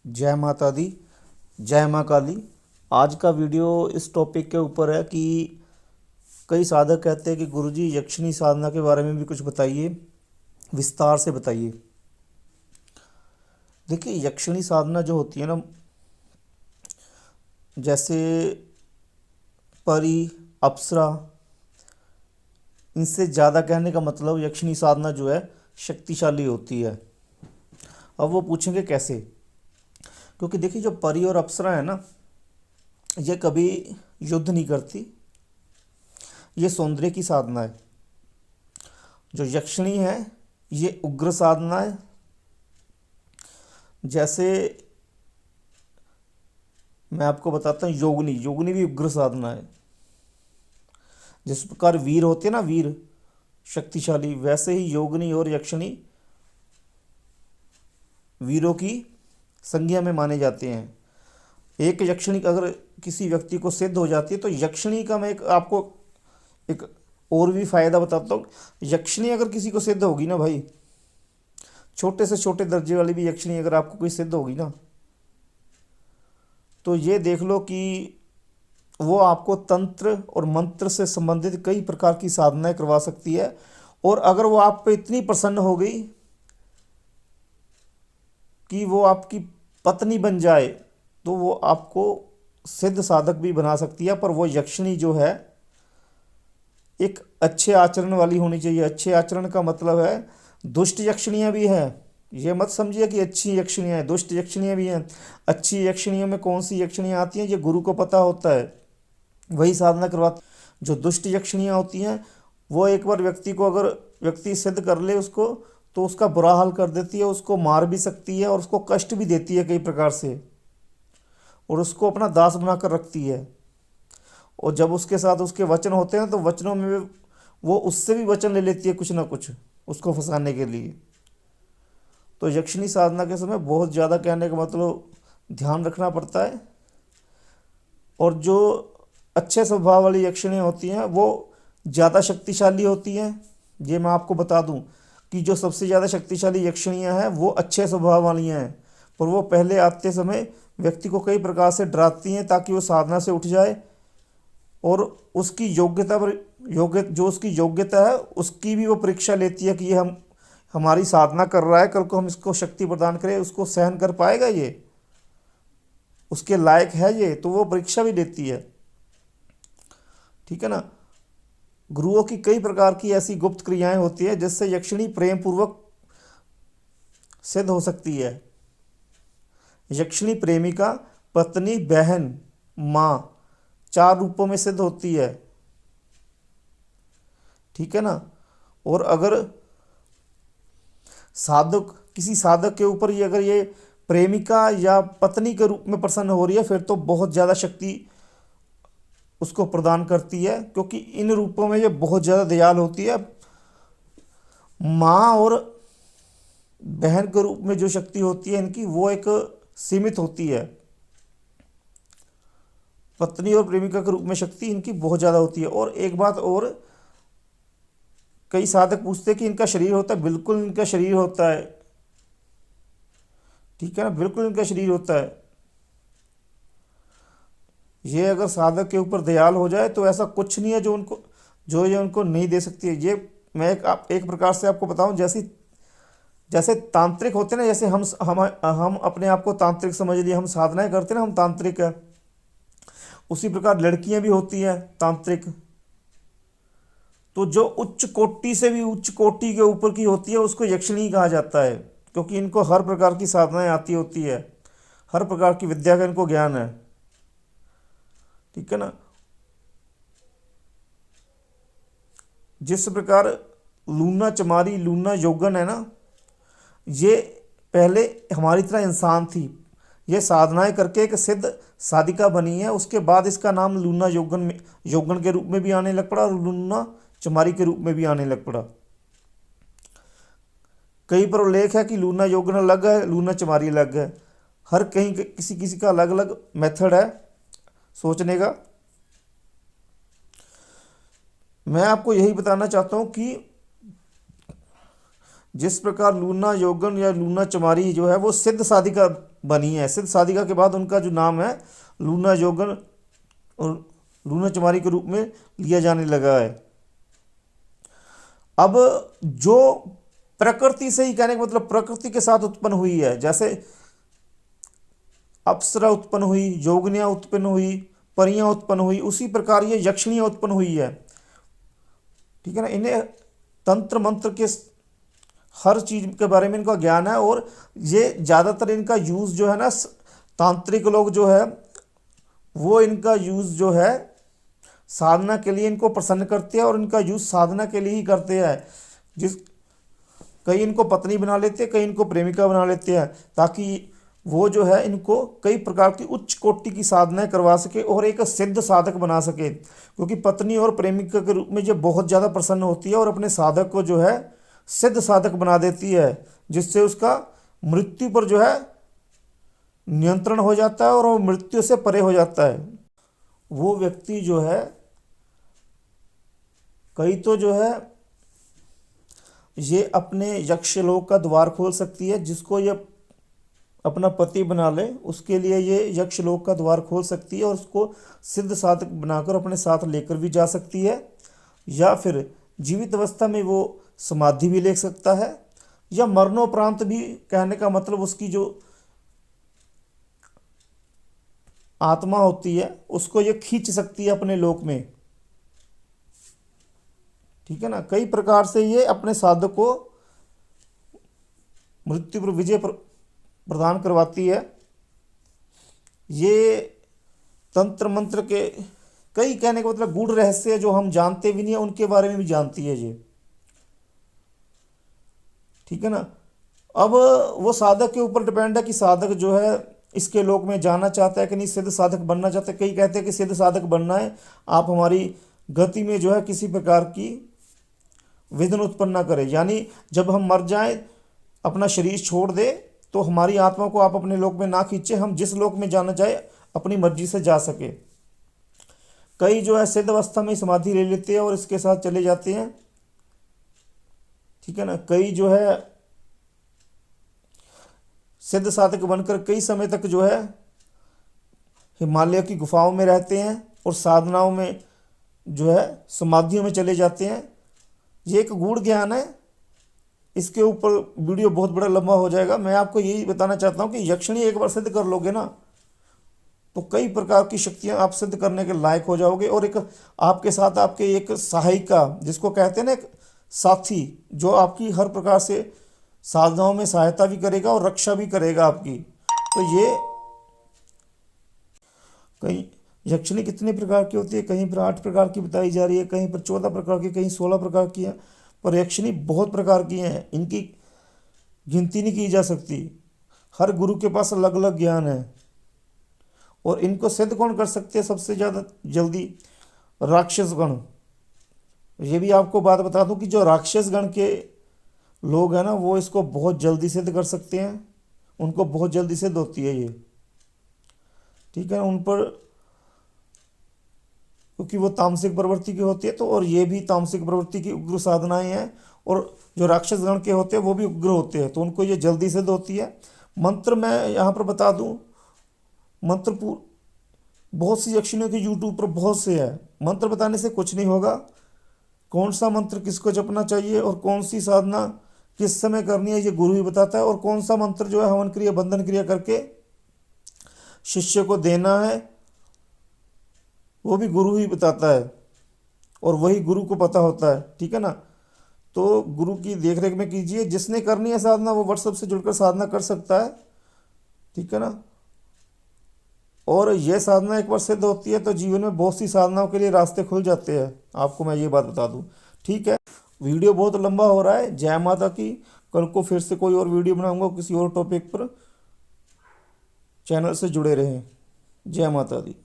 जय माता दी। जय माँ काली। आज का वीडियो इस टॉपिक के ऊपर है कि कई साधक कहते हैं कि गुरुजी यक्षिणी साधना के बारे में भी कुछ बताइए, विस्तार से बताइए। देखिए, यक्षिणी साधना जो होती है ना, जैसे परी, अप्सरा, इनसे ज़्यादा कहने का मतलब यक्षिणी साधना जो है शक्तिशाली होती है। अब वो पूछेंगे कैसे? क्योंकि देखिए, जो परी और अप्सरा है ना, ये कभी युद्ध नहीं करती। ये सौंदर्य की साधना है। जो यक्षिणी है, ये उग्र साधना है। जैसे मैं आपको बताता हूँ, योगिनी योगिनी भी उग्र साधना है। जिस प्रकार वीर होते हैं ना, वीर शक्तिशाली, वैसे ही योगिनी और यक्षिणी वीरों की संज्ञा में माने जाते हैं। एक यक्षिणी अगर किसी व्यक्ति को सिद्ध हो जाती है, तो यक्षिणी का मैं एक आपको एक और भी फायदा बताता हूँ। यक्षिणी अगर किसी को सिद्ध होगी ना भाई, छोटे से छोटे दर्जे वाली भी यक्षिणी अगर आपको कोई सिद्ध होगी ना, तो ये देख लो कि वो आपको तंत्र और मंत्र से संबंधित कई प्रकार की साधनाएं करवा सकती है। और अगर वो आप पे इतनी प्रसन्न हो गई कि वो आपकी पत्नी बन जाए, तो वो आपको सिद्ध साधक भी बना सकती है। पर वो यक्षिणी जो है एक अच्छे आचरण वाली होनी चाहिए। अच्छे आचरण का मतलब है, दुष्ट यक्षिणियाँ भी हैं। ये मत समझिए कि अच्छी यक्षिणियाँ हैं, दुष्ट यक्षिणियाँ भी हैं। अच्छी यक्षिणियों में कौन सी यक्षिणियाँ आती हैं, ये गुरु को पता होता है, वही साधना करवाती। जो दुष्ट यक्षिणियाँ होती हैं, वो एक बार व्यक्ति को अगर व्यक्ति सिद्ध कर ले उसको, तो उसका बुरा हाल कर देती है, उसको मार भी सकती है और उसको कष्ट भी देती है कई प्रकार से, और उसको अपना दास बनाकर रखती है। और जब उसके साथ उसके वचन होते हैं, तो वचनों में वो उससे भी वचन ले लेती है कुछ ना कुछ उसको फंसाने के लिए। तो यक्षिणी साधना के समय बहुत ज़्यादा, कहने का मतलब, ध्यान रखना पड़ता है। और जो अच्छे स्वभाव वाली यक्षिणियाँ होती हैं, वो ज़्यादा शक्तिशाली होती हैं। ये मैं आपको बता दूं कि जो सबसे ज़्यादा शक्तिशाली यक्षिणियाँ हैं, वो अच्छे स्वभाव वाली हैं। पर वो पहले आते समय व्यक्ति को कई प्रकार से डराती हैं, ताकि वो साधना से उठ जाए और उसकी योग्यता पर जो उसकी योग्यता है उसकी भी वो परीक्षा लेती है कि ये हम हमारी साधना कर रहा है, कल को हम इसको शक्ति प्रदान करें, उसको सहन कर पाएगा, ये उसके लायक है ये, तो वो परीक्षा भी लेती है। ठीक है ना। गुरुओं की कई प्रकार की ऐसी गुप्त क्रियाएं होती है जिससे यक्षिणी प्रेम पूर्वक सिद्ध हो सकती है। यक्षिणी प्रेमिका, पत्नी, बहन, माँ, 4 रूपों में सिद्ध होती है। ठीक है ना। और अगर साधक किसी साधक के ऊपर ये अगर ये प्रेमिका या पत्नी के रूप में प्रसन्न हो रही है, फिर तो बहुत ज़्यादा शक्ति उसको प्रदान करती है, क्योंकि इन रूपों में ये बहुत ज़्यादा दयाल होती है। माँ और बहन के रूप में जो शक्ति होती है इनकी, वो एक सीमित होती है। पत्नी और प्रेमिका के रूप में शक्ति इनकी बहुत ज़्यादा होती है। और एक बात और, कई साधक पूछते हैं कि इनका शरीर होता है। बिल्कुल इनका शरीर होता है। ठीक है ना, बिल्कुल इनका शरीर होता है। ये अगर साधक के ऊपर दयाल हो जाए, तो ऐसा कुछ नहीं है जो ये उनको नहीं दे सकती है। ये मैं एक प्रकार से आपको बताऊं, जैसे तांत्रिक होते हैं ना, जैसे हम अपने आप को तांत्रिक समझ लिए, हम साधनाएं करते हैं ना, हम तांत्रिक है। उसी प्रकार लड़कियां भी होती हैं तांत्रिक। तो जो उच्च कोटि से भी उच्च कोटि के ऊपर की होती है, उसको यक्षिणी कहा जाता है, क्योंकि इनको हर प्रकार की साधनाएं आती होती है, हर प्रकार की विद्या का इनको ज्ञान है। ठीक है ना। जिस प्रकार लूना चमारी, लूना योगन है ना, ये पहले हमारी तरह इंसान थी। ये साधनाएं करके एक सिद्ध साधिका बनी है। उसके बाद इसका नाम लूना योगन के रूप में भी आने लग पड़ा, और लूना चमारी के रूप में भी आने लग पड़ा। कहीं पर उल्लेख है कि लूना योगन अलग है, लूना चमारी अलग है। हर कहीं किसी किसी का अलग अलग मेथड है सोचने का। मैं आपको यही बताना चाहता हूँ कि जिस प्रकार लूना योगन या लूना चमारी जो है वो सिद्ध साधिका बनी है। सिद्ध साधिका के बाद उनका जो नाम है लूना जोगन और लूना चमारी के रूप में लिया जाने लगा है। अब जो प्रकृति से ही, कहने का मतलब प्रकृति के साथ उत्पन्न हुई है, जैसे अप्सरा उत्पन्न हुई, जोगनियाँ उत्पन्न हुई, परियां उत्पन्न हुई, उसी प्रकार ये यक्षिणियाँ उत्पन्न हुई है। ठीक है ना। इन्हें तंत्र मंत्र के हर चीज़ के बारे में इनका ज्ञान है, और ये ज़्यादातर इनका यूज़ जो है ना, तांत्रिक लोग जो है वो इनका यूज़ जो है साधना के लिए इनको प्रसन्न करते हैं, और इनका यूज़ साधना के लिए ही करते हैं। कई इनको पत्नी बना लेते हैं, कई इनको प्रेमिका बना लेते हैं, ताकि वो जो है इनको कई प्रकार की उच्च कोटि की साधनाएं करवा सके और एक सिद्ध साधक बना सके। क्योंकि पत्नी और प्रेमिका के रूप में जो बहुत ज़्यादा प्रसन्न होती है और अपने साधक को जो है सिद्ध साधक बना देती है, जिससे उसका मृत्यु पर जो है नियंत्रण हो जाता है और वो मृत्यु से परे हो जाता है। वो व्यक्ति जो है, कई तो जो है ये अपने यक्षलोक का द्वार खोल सकती है, जिसको ये अपना पति बना ले उसके लिए ये यक्षलोक का द्वार खोल सकती है, और उसको सिद्ध साधक बनाकर अपने साथ लेकर भी जा सकती है, या फिर जीवित अवस्था में वो समाधि भी ले सकता है, या मरणोपरांत भी, कहने का मतलब उसकी जो आत्मा होती है उसको ये खींच सकती है अपने लोक में। ठीक है ना। कई प्रकार से ये अपने साधक को मृत्यु पर विजय प्रदान करवाती है। ये तंत्र मंत्र के कई, कहने का मतलब गूढ़ रहस्य जो हम जानते भी नहीं है उनके बारे में भी जानती है ये। ठीक है ना। अब वो साधक के ऊपर डिपेंड है कि साधक जो है इसके लोक में जाना चाहता है कि नहीं, सिद्ध साधक बनना चाहता है। कई कहते हैं कि सिद्ध साधक बनना है, आप हमारी गति में जो है किसी प्रकार की विघ्न उत्पन्न ना करें, यानी जब हम मर जाएं अपना शरीर छोड़ दे तो हमारी आत्मा को आप अपने लोक में ना खींचे, हम जिस लोक में जाना चाहे अपनी मर्जी से जा सके। कई जो है सिद्ध अवस्था में समाधि ले लेते हैं और इसके साथ चले जाते हैं। ठीक है ना। कई जो है सिद्ध साधक बनकर कई समय तक जो है हिमालय की गुफाओं में रहते हैं और साधनाओं में जो है समाधियों में चले जाते हैं। ये एक गूढ़ ज्ञान है, इसके ऊपर वीडियो बहुत बड़ा लंबा हो जाएगा। मैं आपको यही बताना चाहता हूँ कि यक्षिणी एक बार सिद्ध कर लोगे ना तो कई प्रकार की शक्तियाँ आप सिद्ध करने के लायक हो जाओगे, और एक आपके साथ आपके एक सहायिका, जिसको कहते हैं ना एक साथी, जो आपकी हर प्रकार से साधनाओं में सहायता भी करेगा और रक्षा भी करेगा आपकी। तो ये कहीं यक्षिणी कितने प्रकार की होती है, कहीं पर 8 प्रकार की बताई जा रही है, कहीं पर 14 प्रकार की, कहीं 16 प्रकार की है, पर यक्षिणी बहुत प्रकार की हैं, इनकी गिनती नहीं की जा सकती। हर गुरु के पास अलग अलग ज्ञान है, और इनको सिद्ध कौन कर सकते हैं सबसे ज़्यादा जल्दी? राक्षसगण। ये भी आपको बात बता दूं कि जो राक्षसगण के लोग हैं ना वो इसको बहुत जल्दी सिद्ध कर सकते हैं, उनको बहुत जल्दी सिद्ध होती है ये। ठीक है। उन पर क्योंकि वो तामसिक प्रवृत्ति की होती है, तो और ये भी तामसिक प्रवृत्ति की उग्र साधनाएं हैं, और जो राक्षसगण के होते हैं वो भी उग्र होते हैं, तो उनको ये जल्दी सिद्ध होती है। मंत्र मैं यहाँ पर बता दूँ, मंत्र बहुत सी यक्षिणियों के यूट्यूब पर बहुत से है। मंत्र बताने से कुछ नहीं होगा, कौन सा मंत्र किसको जपना चाहिए और कौन सी साधना किस समय करनी है ये गुरु ही बताता है, और कौन सा मंत्र जो है हवन क्रिया बंधन क्रिया करके शिष्य को देना है वो भी गुरु ही बताता है, और वही गुरु को पता होता है। ठीक है ना। तो गुरु की देखरेख में कीजिए, जिसने करनी है साधना वो व्हाट्सएप से जुड़कर साधना कर सकता है। ठीक है ना। और यह साधना एक बार सिद्ध होती है तो जीवन में बहुत सी साधनाओं के लिए रास्ते खुल जाते हैं, आपको मैं ये बात बता दूं। ठीक है। वीडियो बहुत लंबा हो रहा है। जय माता की। कल को फिर से कोई और वीडियो बनाऊंगा किसी और टॉपिक पर। चैनल से जुड़े रहें। जय माता दी।